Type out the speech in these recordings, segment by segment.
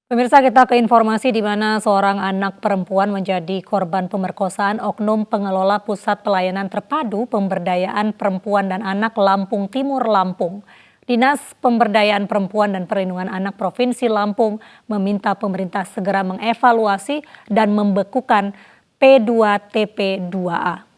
Pemirsa, kita ke informasi di mana seorang anak perempuan menjadi korban pemerkosaan oknum pengelola Pusat Pelayanan Terpadu Pemberdayaan Perempuan dan Anak Lampung Timur, Lampung. Dinas Pemberdayaan Perempuan dan Perlindungan Anak Provinsi Lampung meminta pemerintah segera mengevaluasi dan membekukan P2TP2A.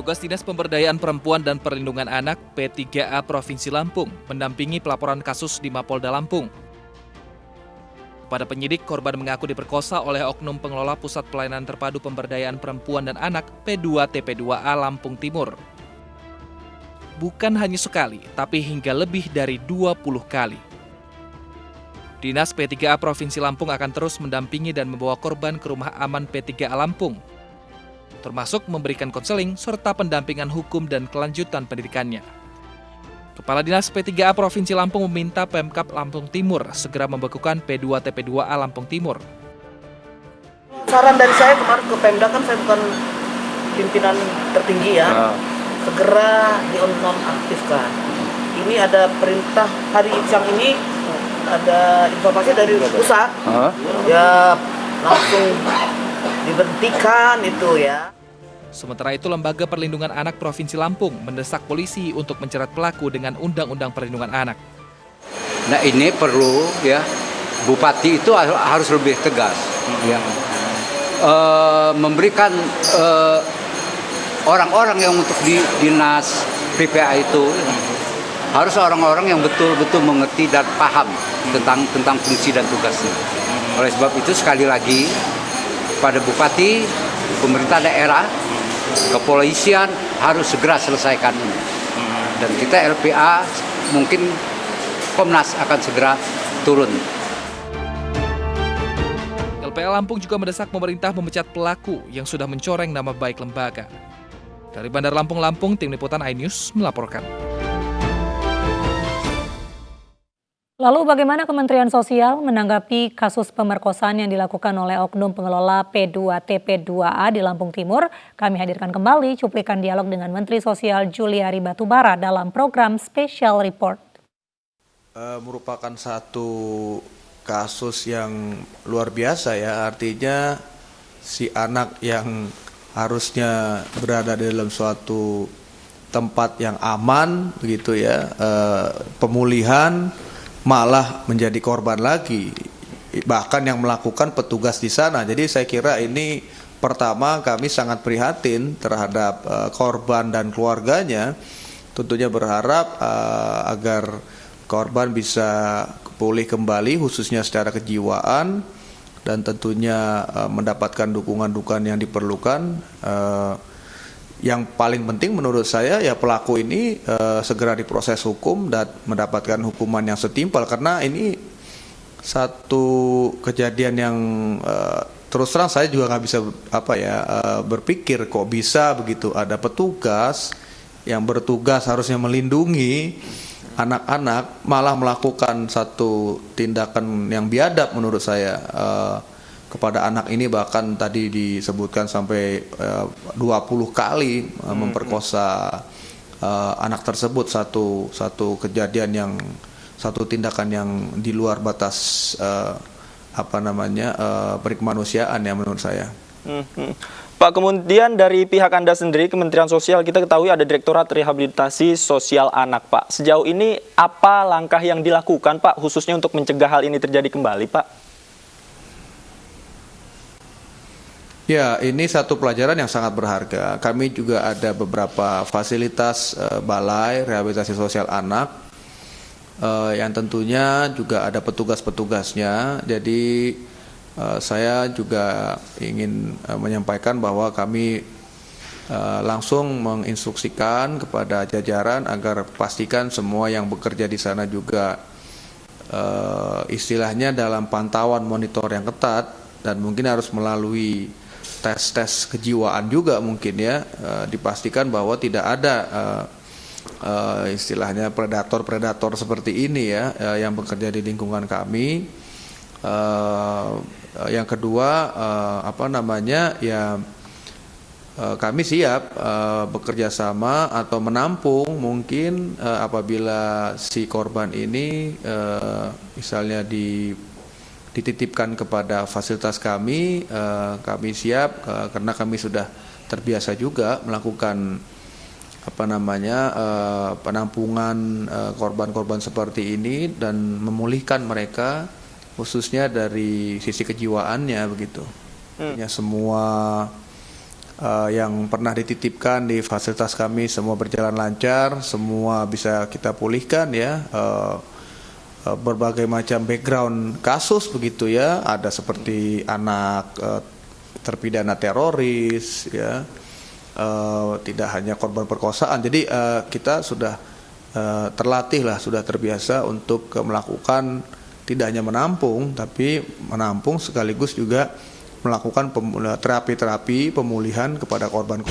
Tugas Dinas Pemberdayaan Perempuan dan Perlindungan Anak P3A Provinsi Lampung mendampingi pelaporan kasus di Mapolda Lampung. Pada penyidik, korban mengaku diperkosa oleh oknum pengelola Pusat Pelayanan Terpadu Pemberdayaan Perempuan dan Anak P2TP2A Lampung Timur. Bukan hanya sekali, tapi hingga lebih dari 20 kali. Dinas P3A Provinsi Lampung akan terus mendampingi dan membawa korban ke rumah aman P3A Lampung, termasuk memberikan konseling serta pendampingan hukum dan kelanjutan pendidikannya. Kepala Dinas P3A Provinsi Lampung meminta Pemkab Lampung Timur segera membekukan P2TP2A Lampung Timur. Saran dari saya kemarin ke Pemda, kan saya bukan pimpinan tertinggi ya, segera dinonaktifkan. Ini ada perintah hari siang ini, ada informasi dari pusat, ya langsung diberhentikan itu ya. Sementara itu, Lembaga Perlindungan Anak Provinsi Lampung mendesak polisi untuk menjerat pelaku dengan Undang-Undang Perlindungan Anak. Nah, ini perlu ya, Bupati itu harus lebih tegas, ya, memberikan orang-orang yang untuk di dinas PPA itu harus orang-orang yang betul-betul mengerti dan paham tentang fungsi dan tugasnya. Oleh sebab itu, sekali lagi pada Bupati, pemerintah daerah, kepolisian harus segera selesaikan ini. Dan kita LPA, mungkin Komnas akan segera turun. LPA Lampung juga mendesak pemerintah memecat pelaku yang sudah mencoreng nama baik lembaga. Dari Bandar Lampung, Lampung, Tim Liputan iNews melaporkan. Lalu bagaimana Kementerian Sosial menanggapi kasus pemerkosaan yang dilakukan oleh oknum pengelola P2TP2A di Lampung Timur? Kami hadirkan kembali cuplikan dialog dengan Menteri Sosial Juliari Batubara dalam program Special Report. Merupakan satu kasus yang luar biasa ya, artinya si anak yang harusnya berada di dalam suatu tempat yang aman begitu ya, pemulihan malah menjadi korban lagi, bahkan yang melakukan petugas di sana. Jadi saya kira ini pertama kami sangat prihatin terhadap korban dan keluarganya. Tentunya berharap agar korban bisa pulih kembali khususnya secara kejiwaan dan tentunya mendapatkan dukungan-dukungan yang diperlukan. Yang paling penting menurut saya ya pelaku ini segera diproses hukum dan mendapatkan hukuman yang setimpal, karena ini satu kejadian yang terus terang saya juga nggak bisa berpikir kok bisa begitu ada petugas yang bertugas harusnya melindungi anak-anak malah melakukan satu tindakan yang biadab menurut saya kepada anak ini, bahkan tadi disebutkan sampai 20 kali memperkosa anak tersebut. Satu kejadian yang satu tindakan yang di luar batas perikemanusiaan ya menurut saya. Pak, kemudian dari pihak Anda sendiri, Kementerian Sosial, kita ketahui ada Direktorat Rehabilitasi Sosial Anak, Pak. Sejauh ini apa langkah yang dilakukan, Pak, khususnya untuk mencegah hal ini terjadi kembali, Pak? Ya, ini satu pelajaran yang sangat berharga. Kami juga ada beberapa fasilitas balai rehabilitasi sosial anak yang tentunya juga ada petugas-petugasnya. Jadi saya juga ingin menyampaikan bahwa kami langsung menginstruksikan kepada jajaran agar pastikan semua yang bekerja di sana juga istilahnya dalam pantauan monitor yang ketat, dan mungkin harus melalui tes kejiwaan juga mungkin ya, dipastikan bahwa tidak ada istilahnya predator seperti ini ya yang bekerja di lingkungan kami. Yang kedua ya kami siap bekerja sama atau menampung mungkin apabila si korban ini misalnya dititipkan kepada fasilitas kami siap karena kami sudah terbiasa juga melakukan penampungan korban-korban seperti ini dan memulihkan mereka khususnya dari sisi kejiwaannya begitu. Semua yang pernah dititipkan di fasilitas kami semua berjalan lancar, semua bisa kita pulihkan ya. Berbagai macam background kasus begitu ya, ada seperti anak terpidana teroris ya, tidak hanya korban perkosaan. Jadi kita sudah terlatih lah, sudah terbiasa untuk melakukan tidak hanya menampung, tapi menampung sekaligus juga melakukan terapi-terapi pemulihan kepada korban.